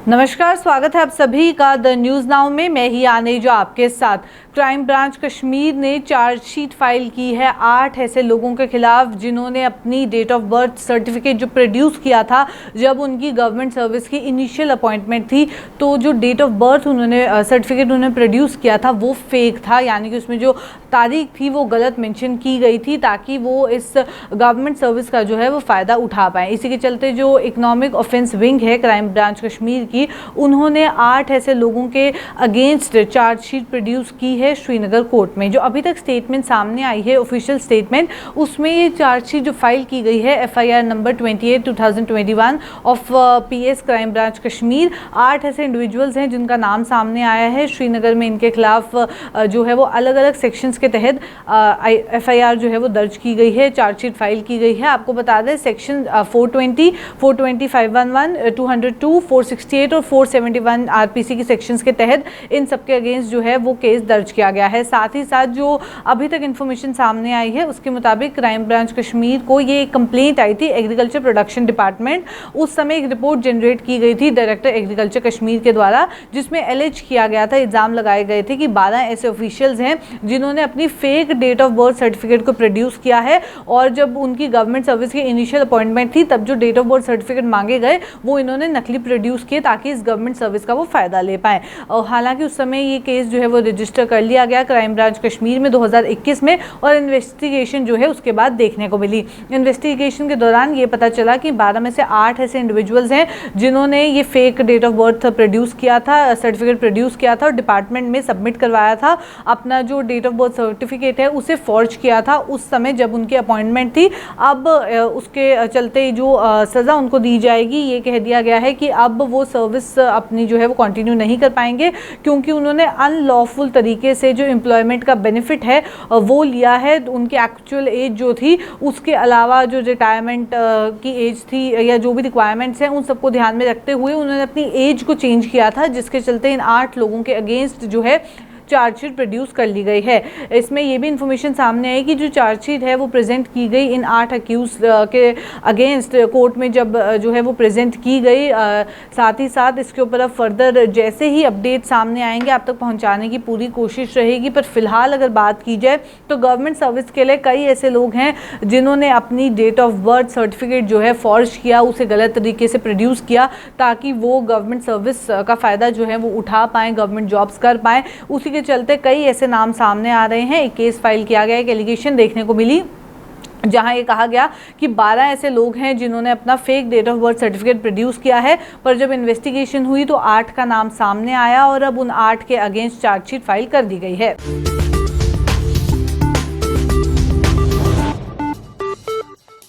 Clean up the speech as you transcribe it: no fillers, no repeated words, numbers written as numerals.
नमस्कार, स्वागत है आप सभी का द न्यूज़ नाउ में। मैं ही आनेजा आपके साथ। क्राइम ब्रांच कश्मीर ने चार्जशीट फाइल की है 8 ऐसे लोगों के खिलाफ जिन्होंने अपनी डेट ऑफ बर्थ सर्टिफिकेट जो प्रोड्यूस किया था जब उनकी गवर्नमेंट सर्विस की इनिशियल अपॉइंटमेंट थी, तो जो डेट ऑफ बर्थ उन्होंने सर्टिफिकेट उन्होंने प्रोड्यूस किया था वो फेक था, यानी कि उसमें जो तारीख थी वो गलत मेंशन की गई थी ताकि वो इस गवर्नमेंट सर्विस का जो है वो फ़ायदा उठा पाएँ। इसी के चलते जो इकोनॉमिक ऑफेंस विंग है क्राइम ब्रांच कश्मीर की, उन्होंने 8 ऐसे लोगों के अगेंस्ट चार्जशीट प्रोड्यूस की है श्रीनगर कोर्ट में। जो अभी तक स्टेटमेंट सामने आई है, ऑफिशियल स्टेटमेंट, उसमें ये चार्जशीट जो फाइल की गई है FIR number 28/2021 of PS crime branch Kashmir, 8 ऐसे इंडिविजुअल्स हैं जिनका नाम सामने आया है। श्रीनगर में इनके खिलाफ जो है वो अलग अलग सेक्शंस के तहत FIR जो है वो दर्ज की गई है, चार्जशीट फाइल की गई है। आपको बता दें सेक्शन 420, 420, 511, 202, 468 और 471 RPC की सेक्शंस के तहत इन सबके अगेंस्ट जो है वो केस दर्ज किया गया है। साथ ही साथ जो अभी तक इन्फॉर्मेशन सामने आई है उसके मुताबिक क्राइम ब्रांच कश्मीर को ये कंप्लेंट आई थी एग्रीकल्चर प्रोडक्शन डिपार्टमेंट। उस समय एक रिपोर्ट जनरेट की गई थी डायरेक्टर एग्रीकल्चर कश्मीर के द्वारा, जिसमें एलिज किया गया था, इल्ज़ाम लगाए गए थे कि 12 ऐसे ऑफिशियल्स हैं जिन्होंने अपनी fake date of birth certificate को प्रोड्यूस किया है, और जब उनकी गवर्नमेंट सर्विस की इनिशियल अपॉइंटमेंट थी तब जो डेट ऑफ बर्थ सर्टिफिकेट मांगे गए वो इन्होंने नकली प्रोड्यूस किए ताकि इस गवर्नमेंट सर्विस का वो फ़ायदा ले पाएँ। और हालांकि उस समय ये केस जो है वो रजिस्टर कर लिया गया क्राइम ब्रांच कश्मीर में 2021 में, और इन्वेस्टिगेशन जो है उसके बाद देखने को मिली। इन्वेस्टिगेशन के दौरान ये पता चला कि 12 में से 8 ऐसे इंडिविजुअल्स हैं जिन्होंने ये fake date of birth produce किया था, सर्टिफिकेट प्रोड्यूस किया था और डिपार्टमेंट में सबमिट करवाया था। अपना जो डेट ऑफ बर्थ सर्टिफिकेट है उसे फॉर्ज किया था उस समय जब उनकी अपॉइंटमेंट थी। अब उसके चलते जो सज़ा उनको दी जाएगी, ये कह दिया गया है कि अब वो सर्विस अपनी जो है वो कंटिन्यू नहीं कर पाएंगे, क्योंकि उन्होंने अनलॉफुल तरीके से जो एम्प्लॉयमेंट का बेनिफिट है वो लिया है। उनकी एक्चुअल एज जो थी उसके अलावा जो रिटायरमेंट की एज थी या जो भी रिक्वायरमेंट्स हैं उन सबको ध्यान में रखते हुए उन्होंने अपनी एज को चेंज किया था, जिसके चलते इन 8 लोगों के अगेंस्ट जो है चार्जशीट प्रोड्यूस कर ली गई है। इसमें ये भी इंफॉर्मेशन सामने आई कि जो चार्जशीट है वो प्रेजेंट की गई इन 8 अक्यूज के अगेंस्ट कोर्ट में जब जो है वो प्रेजेंट की गई। साथ ही साथ इसके ऊपर अब फर्दर जैसे ही अपडेट सामने आएंगे आप तक पहुंचाने की पूरी कोशिश रहेगी। पर फिलहाल अगर बात की जाए तो गवर्नमेंट सर्विस के लिए कई ऐसे लोग हैं जिन्होंने अपनी डेट ऑफ बर्थ सर्टिफिकेट जो है फॉर्ज किया, उसे गलत तरीके से प्रोड्यूस किया ताकि वो गवर्नमेंट सर्विस का फ़ायदा जो है वो उठा पाएँ, गवर्नमेंट जॉब्स कर पाएँ। उसी के चलते कई ऐसे नाम सामने आ रहे हैं। एक केस फाइल किया गया, एक एलिगेशन देखने को मिली जहां ये कहा गया कि 12 ऐसे लोग हैं जिन्होंने अपना fake date of birth certificate produce किया है, पर जब इन्वेस्टिगेशन हुई तो 8 का नाम सामने आया और अब उन 8 के अगेंस्ट चार्जशीट फाइल कर दी गई है।